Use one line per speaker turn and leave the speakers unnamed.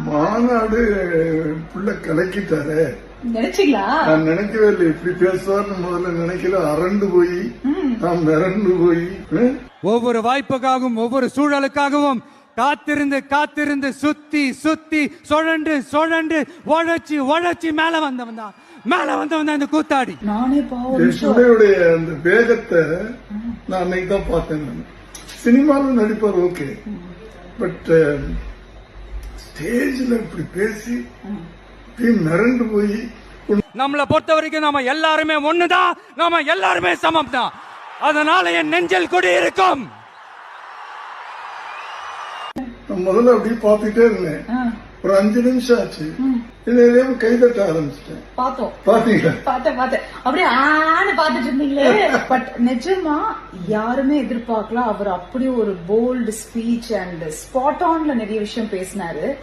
மாநாடு புள்ள கலக்கிட்டாரு.
நினைச்சீங்களா?
நான் நினைக்கவே இல்லை இப்படி பேசுவார்னு முதல்ல நினைக்கல. அரண்டு போய் நான் மிரண்டு போய்
ஒவ்வொரு வாய்ப்புக்காகவும் ஒவ்வொரு சூழலுக்காகவும் காத்திருந்து காத்திருந்து சுத்தி சுத்தி சுழண்டு சுழண்டு உழைச்சி உழைச்சி மேல வந்தவன் தான் இந்த கூத்தாடி.
நானே
சுடையுடைய அந்த வேகத்தை நான் அன்னைக்கு தான் பார்த்தேன். நான் சினிமாவில் நடிப்பார் ஓகே, பட் ஸ்டேஜ்ல இப்படி பேசி மிரண்டு போய்
நம்மளை பொறுத்த வரைக்கும் நாம எல்லாருமே ஒண்ணுதான், நாம எல்லாருமே சமம் தான். அதனால என் நெஞ்சில் குடி இருக்கும்.
முதல்ல அப்படியே பாத்துட்டே இருந்தேன். ஒரு 5 நிமிஷம் ஆச்சு, கைதட்ட ஆரம்பிச்சிட்டேன். பாத்தீங்களா?
பார்த்தேன் அப்படியே ஆன்னு பாத்துட்டு இருந்தீங்களே. பட் நிஜமா யாருமே எதிர்பார்க்கல. அவர் அப்படி ஒரு போல்டு ஸ்பீச் அண்ட் ஸ்பாட் ஆன்ல நிறைய விஷயம் பேசினாரு.